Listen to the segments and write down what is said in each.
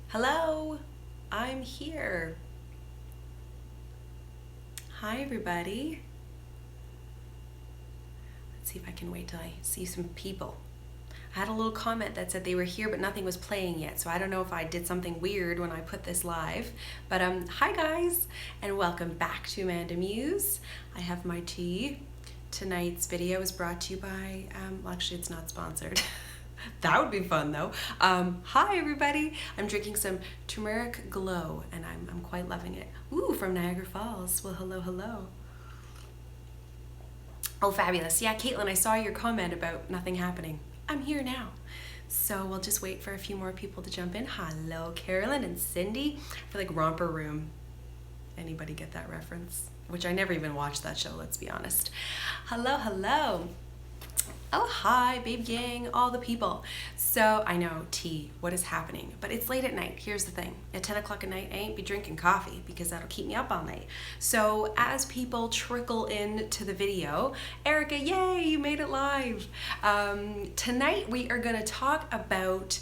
Hello, I'm here. Hi, everybody. Let's see if I can wait till I see some people. I had a little comment that said they were here, but nothing was playing yet. So I don't know if I did something weird when I put this live. But hi, guys, and welcome back to AmandaMuse. I have my tea. Tonight's video is brought to you by, well, actually, it's not sponsored. That would be fun though. Hi everybody. I'm drinking some turmeric glow and I'm quite loving it. Ooh, from Niagara Falls. Well, hello. Oh, fabulous. Yeah, Caitlin, I saw your comment about nothing happening. I'm here now. So we'll just wait for a few more people to jump in. Hello, Carolyn and Cindy. I feel like Romper Room. Anybody get that reference? Which I never even watched that show, let's be honest. Hello. Oh, hi, babe gang, all the people. So I know, tea, what is happening? But it's late at night. Here's the thing. At 10 o'clock at night, I ain't be drinking coffee because that'll keep me up all night. So as people trickle into the video, Erica, yay, you made it live. Tonight we are gonna talk about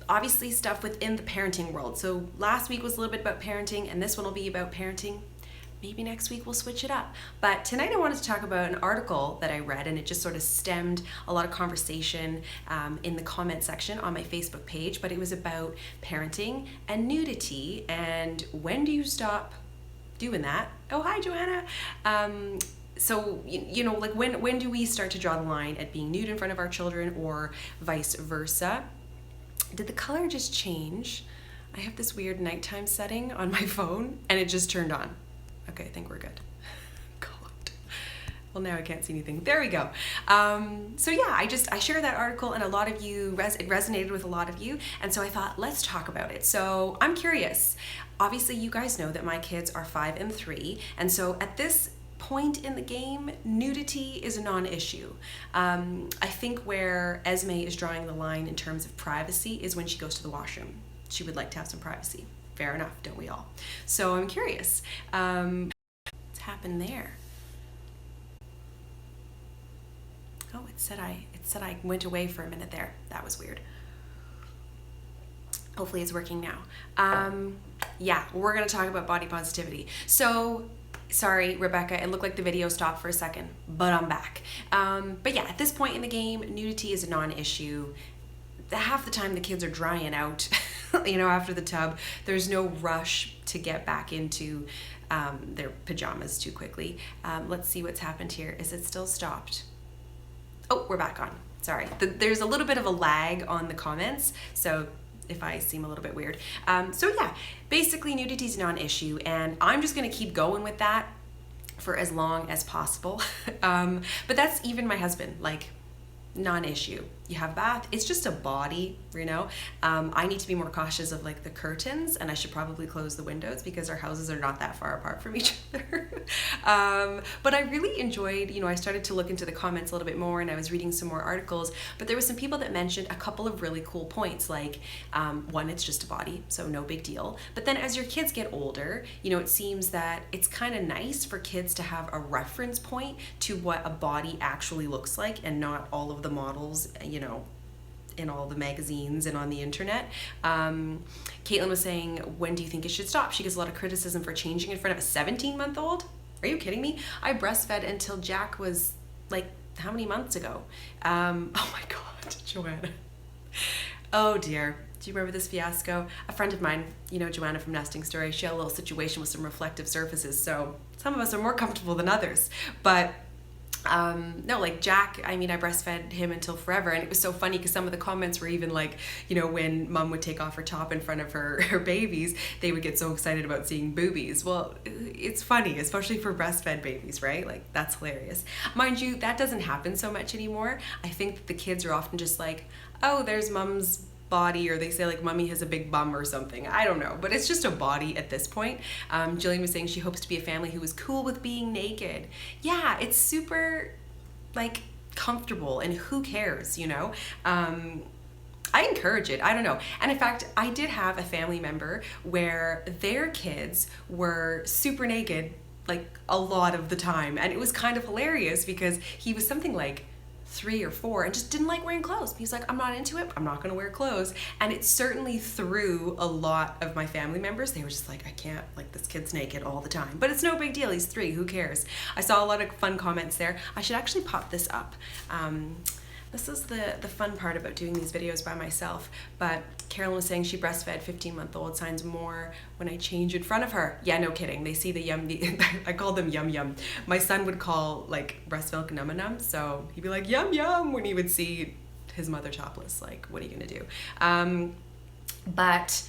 obviously stuff within the parenting world. So last week was a little bit about parenting and this one will be about parenting. Maybe next week we'll switch it up. But tonight I wanted to talk about an article that I read and it just sort of stemmed a lot of conversation in the comment section on my Facebook page, but it was about parenting and nudity and when do you stop doing that? Oh, hi, Joanna. So, you know, like when do we start to draw the line at being nude in front of our children or vice versa? Did the color just change? I have this weird nighttime setting on my phone and it just turned on. Okay, I think we're good. God. Well, now I can't see anything. There we go. So yeah, I shared that article and a lot of you, it resonated with a lot of you. And so I thought, let's talk about it. So I'm curious. Obviously, you guys know that my kids are 5 and 3. And so at this point in the game, nudity is a non-issue. I think where Esme is drawing the line in terms of privacy is when she goes to the washroom. She would like to have some privacy. Fair enough, don't we all? So I'm curious, what's happened there? Oh, it said I went away for a minute there. That was weird. Hopefully it's working now. Yeah, we're gonna talk about body positivity. So, sorry, Rebecca, it looked like the video stopped for a second, but I'm back. But yeah, at this point in the game, nudity is a non-issue. Half the time the kids are drying out, you know, after the tub. There's no rush to get back into their pajamas too quickly. Let's see what's happened here. Is it still stopped? Oh, we're back on. Sorry. There's a little bit of a lag on the comments, so if I seem a little bit weird. So yeah, basically nudity is a non-issue, and I'm just gonna keep going with that for as long as possible. But that's even my husband, like, non-issue. You have bath, it's just a body, you know. I need to be more cautious of like the curtains, and I should probably close the windows because our houses are not that far apart from each other. But I really enjoyed, you know, I started to look into the comments a little bit more and I was reading some more articles, but there was some people that mentioned a couple of really cool points, like one, it's just a body, so no big deal. But then as your kids get older, you know, it seems that it's kind of nice for kids to have a reference point to what a body actually looks like and not all of the models, you know, in all the magazines and on the internet. Caitlin was saying, when do you think it should stop? She gets a lot of criticism for changing in front of a 17-month-old. Are you kidding me? I breastfed until Jack was like, how many months ago? Oh my God, Joanna. Oh dear. Do you remember this fiasco? A friend of mine, you know, Joanna from Nesting Story, she had a little situation with some reflective surfaces. So some of us are more comfortable than others. But no, like Jack, I mean, I breastfed him until forever, and it was so funny because some of the comments were even like, you know, when mom would take off her top in front of her babies, they would get so excited about seeing boobies. Well, it's funny, especially for breastfed babies, right? Like, that's hilarious. Mind you, that doesn't happen so much anymore. I think that the kids are often just like, oh, there's mom's body, or they say like mommy has a big bum or something. I don't know, but it's just a body at this point. Jillian was saying she hopes to be a family who is cool with being naked. Yeah, it's super like comfortable, and who cares, you know? I encourage it. I don't know. And in fact, I did have a family member where their kids were super naked like a lot of the time, and it was kind of hilarious because he was something like 3 or 4 and just didn't like wearing clothes. He's like, I'm not into it. I'm not going to wear clothes. And it certainly threw a lot of my family members. They were just like, I can't, like, this kid's naked all the time. But it's no big deal. He's 3. Who cares? I saw a lot of fun comments there. I should actually pop this up. This is the fun part about doing these videos by myself. But Carolyn was saying she breastfed 15-month-old signs more when I change in front of her. Yeah, no kidding. They see the yum. I call them yum yum. My son would call like breast milk num num. So he'd be like yum yum when he would see his mother topless. Like, what are you gonna do? But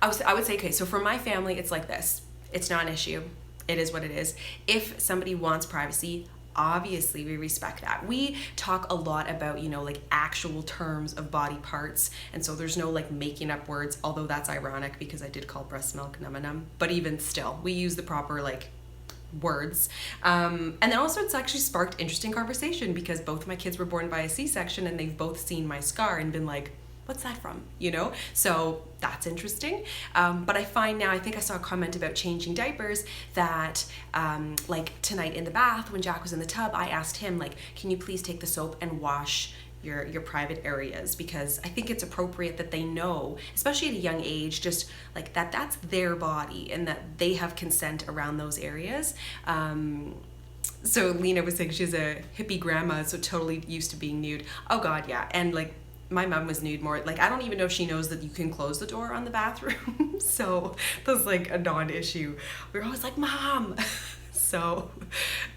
I would say, okay, so for my family, it's like this. It's not an issue. It is what it is. If somebody wants privacy, obviously we respect that. We talk a lot about, you know, like actual terms of body parts, and so there's no like making up words, although that's ironic because I did call breast milk num num, but even still we use the proper like words. And then also it's actually sparked interesting conversation because both my kids were born by a C-section and they've both seen my scar and been like, what's that from? You know? So that's interesting. But I find now, I think I saw a comment about changing diapers that like tonight in the bath when Jack was in the tub, I asked him like, can you please take the soap and wash your private areas, because I think it's appropriate that they know, especially at a young age, just like that's their body and that they have consent around those areas. So Lena was saying she's a hippie grandma, so totally used to being nude. Oh God, yeah. And like my mom was nude more, like I don't even know if she knows that you can close the door on the bathroom. So that's like a non-issue. We were always like, Mom. So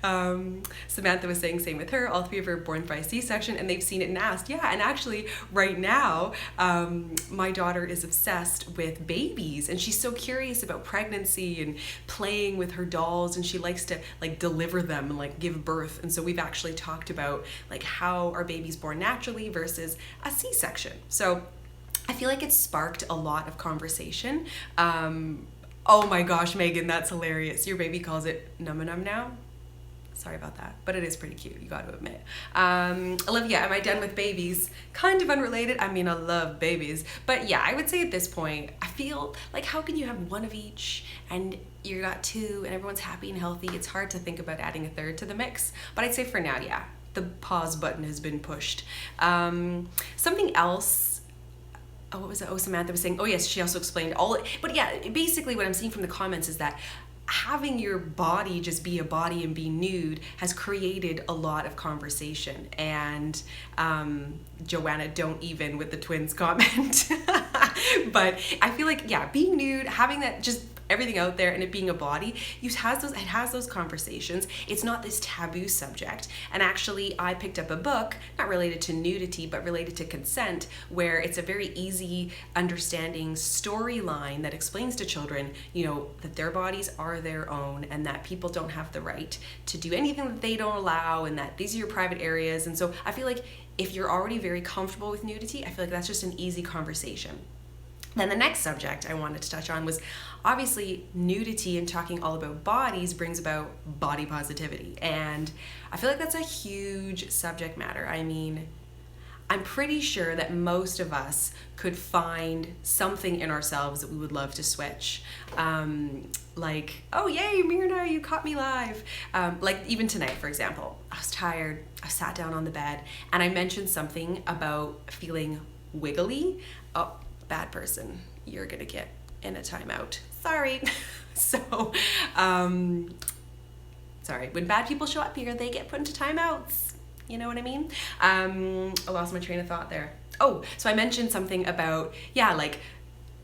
Samantha was saying same with her. All 3 of her born by C-section and they've seen it and asked. Yeah, and actually right now my daughter is obsessed with babies and she's so curious about pregnancy and playing with her dolls, and she likes to like deliver them and like give birth. And so we've actually talked about like how are babies born naturally versus a C-section. So I feel like it's sparked a lot of conversation. Oh my gosh, Megan, that's hilarious. Your baby calls it num num now. Sorry about that, but it is pretty cute, you got to admit. Olivia, am I done with babies? Kind of unrelated. I mean, I love babies, but yeah, I would say at this point, I feel like how can you have one of each and you got 2 and everyone's happy and healthy? It's hard to think about adding a 3rd to the mix, but I'd say for now, yeah, the pause button has been pushed. Something else. Oh, what was it? Oh, Samantha was saying, oh yes, she also explained all it. But yeah, basically what I'm seeing from the comments is that having your body just be a body and be nude has created a lot of conversation. And Joanna, don't even with the twins comment. But I feel like, yeah, being nude, having that just everything out there and it being a body, it has those conversations. It's not this taboo subject. And actually I picked up a book, not related to nudity, but related to consent, where it's a very easy understanding storyline that explains to children, you know, that their bodies are their own and that people don't have the right to do anything that they don't allow and that these are your private areas. And so I feel like if you're already very comfortable with nudity, I feel like that's just an easy conversation. Then the next subject I wanted to touch on was obviously nudity, and talking all about bodies brings about body positivity. And I feel like that's a huge subject matter. I mean, I'm pretty sure that most of us could find something in ourselves that we would love to switch. Like, oh yay, Myrna, you caught me live. Like even tonight, for example, I was tired, I sat down on the bed and I mentioned something about feeling wiggly. Oh, bad person, you're gonna get in a timeout. Sorry. So, sorry, when bad people show up here, they get put into timeouts. You know what I mean? I lost my train of thought there. Oh, so I mentioned something about, yeah, like,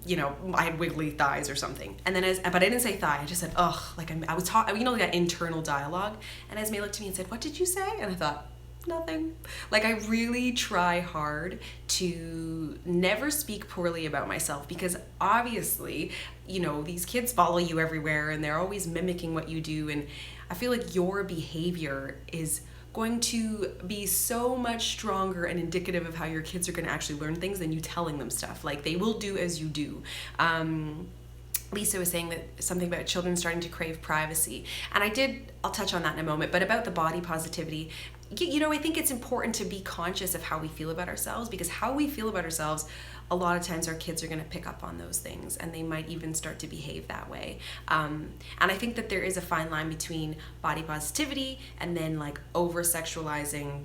you know, I had wiggly thighs or something. And then but I didn't say thigh, I just said, ugh, like I was talking, you know, that internal dialogue. And Esme looked at me and said, what did you say? And I thought, nothing. Like I really try hard to never speak poorly about myself, because obviously, you know, these kids follow you everywhere and they're always mimicking what you do. And I feel like your behavior is going to be so much stronger and indicative of how your kids are going to actually learn things than you telling them stuff. Like they will do as you do. Lisa was saying that something about children starting to crave privacy. And I'll touch on that in a moment, but about the body positivity, you know, I think it's important to be conscious of how we feel about ourselves, because how we feel about ourselves, a lot of times our kids are going to pick up on those things and they might even start to behave that way. And I think that there is a fine line between body positivity and then like over sexualizing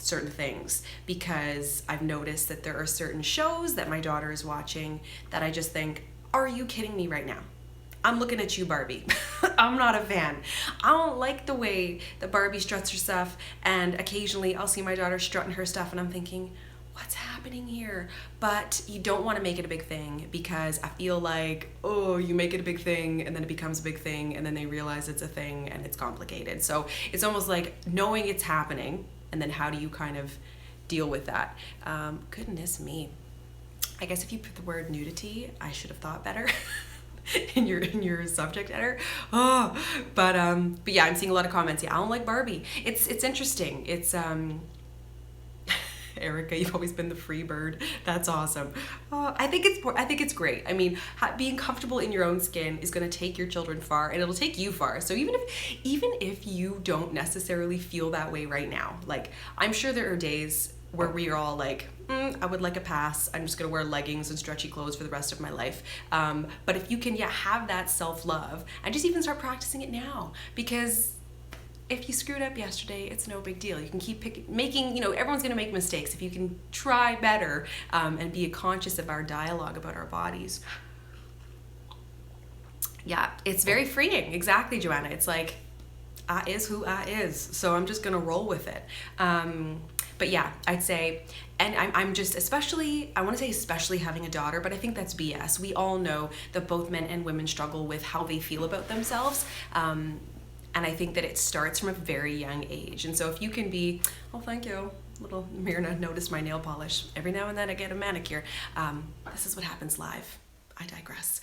certain things, because I've noticed that there are certain shows that my daughter is watching that I just think, are you kidding me right now? I'm looking at you, Barbie. I'm not a fan. I don't like the way that Barbie struts her stuff, and occasionally I'll see my daughter strutting her stuff and I'm thinking, what's happening here? But you don't want to make it a big thing, because I feel like, oh, you make it a big thing and then it becomes a big thing and then they realize it's a thing and it's complicated. So it's almost like knowing it's happening, and then how do you kind of deal with that? Goodness me. I guess if you put the word nudity, I should have thought better. in your subject header. But yeah, I'm seeing a lot of comments. Yeah, I don't like Barbie. It's interesting. It's Erica, you've always been the free bird. That's awesome. I think it's great. I mean, being comfortable in your own skin is going to take your children far, and it'll take you far. So even if you don't necessarily feel that way right now, like, I'm sure there are days where we are all like, I would like a pass. I'm just gonna wear leggings and stretchy clothes for the rest of my life. But if you can, have that self-love and just even start practicing it now, because if you screwed up yesterday, it's no big deal. You can keep making, everyone's gonna make mistakes. If you can try better and be conscious of our dialogue about our bodies. Yeah, it's very freeing. Exactly, Joanna. It's like, I is who I is. So I'm just gonna roll with it. But yeah, I'd say, and I'm just especially having a daughter, but I think that's BS. We all know that both men and women struggle with how they feel about themselves. And I think that it starts from a very young age. And so if you can be, oh, thank you. Little Myrna noticed my nail polish. Every now and then I get a manicure. This is what happens live. I digress.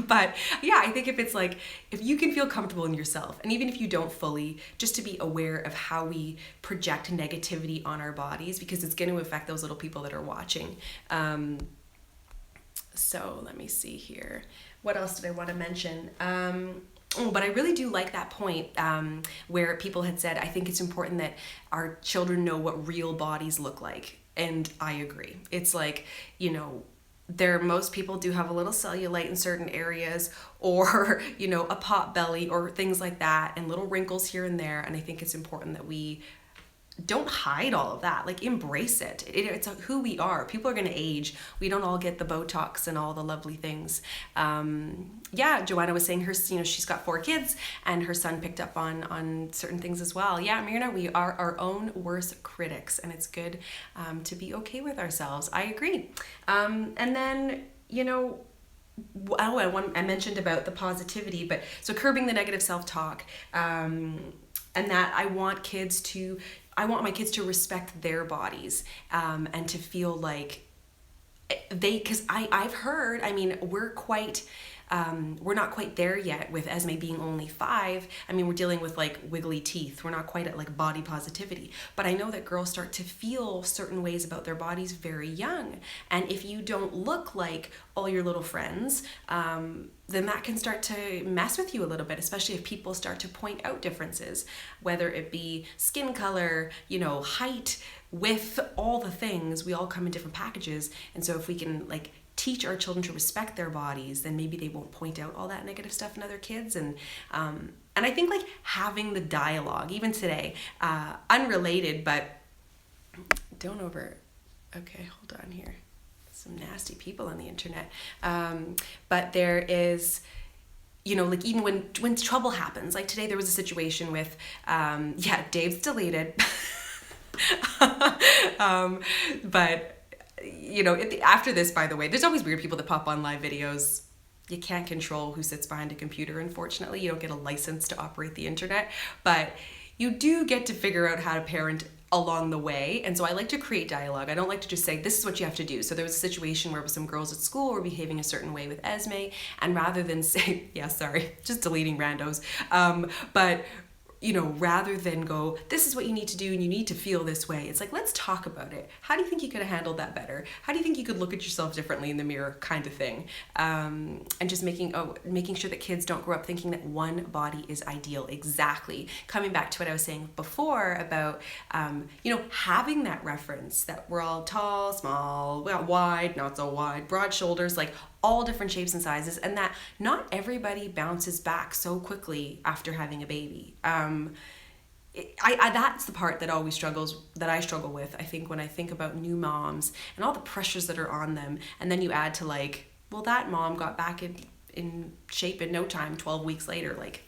But yeah, I think if you can feel comfortable in yourself, and even if you don't fully, just to be aware of how we project negativity on our bodies, because it's going to affect those little people that are watching. So let me see here. What else did I want to mention? But I really do like that point where people had said, I think it's important that our children know what real bodies look like. And I agree. It's like, most people do have a little cellulite in certain areas, or, a pot belly or things like that, and little wrinkles here and there. And I think it's important that we don't hide all of that. Like, embrace it. It's who we are. People are going to age. We don't all get the Botox and all the lovely things. Yeah, Joanna was saying she's got 4 kids, and her son picked up on certain things as well. Yeah, Myrna, we are our own worst critics, and it's good to be okay with ourselves. I agree. And then, I mentioned about the positivity, but so curbing the negative self-talk, and that I want my kids to respect their bodies, and to feel like because I've heard, we're not quite there yet with Esme being only 5. We're dealing with like wiggly teeth. We're not quite at like body positivity, but I know that girls start to feel certain ways about their bodies very young. And if you don't look like all your little friends, then that can start to mess with you a little bit, especially if people start to point out differences, whether it be skin color, height, width, all the things. We all come in different packages. And so if we can teach our children to respect their bodies, then maybe they won't point out all that negative stuff in other kids. And I think having the dialogue, even today, unrelated, but okay, hold on here. Some nasty people on the internet. But there is, even when trouble happens, like today there was a situation with, Dave's deleted. But after this, by the way, there's always weird people that pop on live videos. You can't control who sits behind a computer, unfortunately. You don't get a license to operate the internet, but you do get to figure out how to parent along the way. And so I like to create dialogue. I don't like to just say, this is what you have to do. So there was a situation where some girls at school were behaving a certain way with Esme, and rather than say, just deleting randos, but rather than go, this is what you need to do and you need to feel this way. It's like, let's talk about it. How do you think you could have handled that better? How do you think you could look at yourself differently in the mirror, kind of thing? And just making sure that kids don't grow up thinking that one body is ideal. Exactly. Coming back to what I was saying before about, having that reference that we're all tall, small, wide, not so wide, broad shoulders, all different shapes and sizes, and that not everybody bounces back so quickly after having a baby. that's the part that I struggle with, I think, when I think about new moms and all the pressures that are on them. And then you add to like, well, that mom got back in shape in no time, 12 weeks later, like,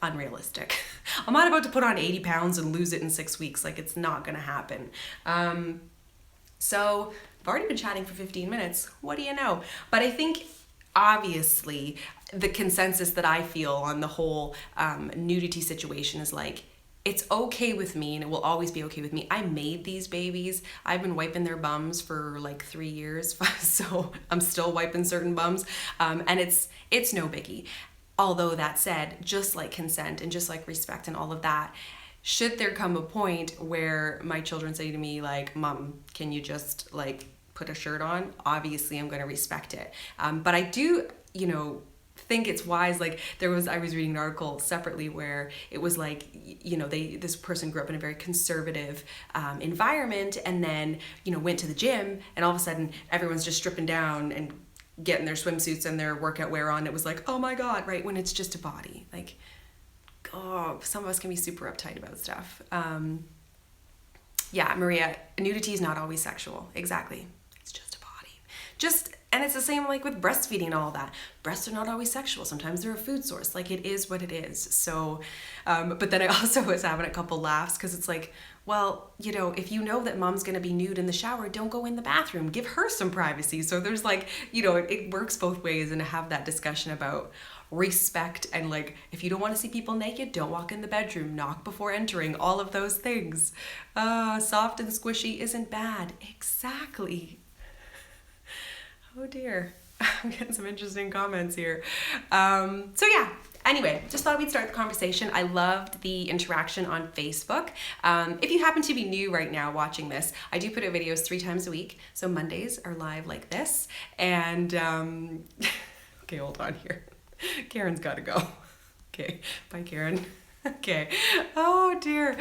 unrealistic. I'm not about to put on 80 pounds and lose it in 6 weeks. Like, it's not gonna happen. So I've already been chatting for 15 minutes. What do you know? But I think obviously the consensus that I feel on the whole nudity situation is like, it's okay with me and it will always be okay with me. I made these babies. I've been wiping their bums for like 3 years, so I'm still wiping certain bums, and it's no biggie. Although that said, just like consent and just like respect and all of that, should there come a point where my children say to me like, Mom, can you just like put a shirt on? Obviously I'm going to respect it. But I do, think it's wise. Like I was reading an article separately where it was like, this person grew up in a very conservative environment, and then, went to the gym, and all of a sudden everyone's just stripping down and getting their swimsuits and their workout wear on. It was like, oh my God, right? When it's just a body. Like, oh, some of us can be super uptight about stuff. Yeah, Maria, nudity is not always sexual. Exactly. It's just a body. And it's the same like with breastfeeding and all that. Breasts are not always sexual. Sometimes they're a food source. Like, it is what it is. So, but then I also was having a couple laughs because it's like, well, if you know that mom's going to be nude in the shower, don't go in the bathroom. Give her some privacy. So there's like, it works both ways, and to have that discussion about respect and like, if you don't want to see people naked, don't walk in the bedroom, knock before entering, all of those things. Soft and squishy isn't bad. Exactly. Oh dear. I'm getting some interesting comments here. So yeah, anyway, just thought we'd start the conversation. I loved the interaction on Facebook. If you happen to be new right now watching this, I do put out videos 3 times a week. So Mondays are live like this. And, okay, hold on here. Karen's gotta go. Okay, bye Karen. Okay. Oh dear.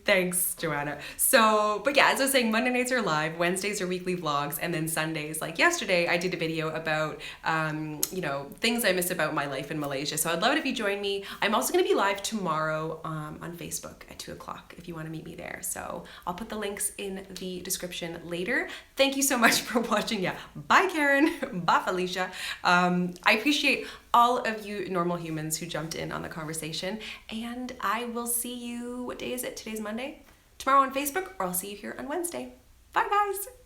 Thanks, Joanna. So, but yeah, as I was saying, Monday nights are live, Wednesdays are weekly vlogs, and then Sundays, like yesterday, I did a video about, things I miss about my life in Malaysia. So I'd love it if you join me. I'm also going to be live tomorrow on Facebook at 2:00 if you want to meet me there. So I'll put the links in the description later. Thank you so much for watching. Yeah. Bye, Karen. Bye, Felicia. I appreciate all of you normal humans who jumped in on the conversation, and I will see you, what day is it? Today's Monday? Tomorrow on Facebook, or I'll see you here on Wednesday. Bye guys.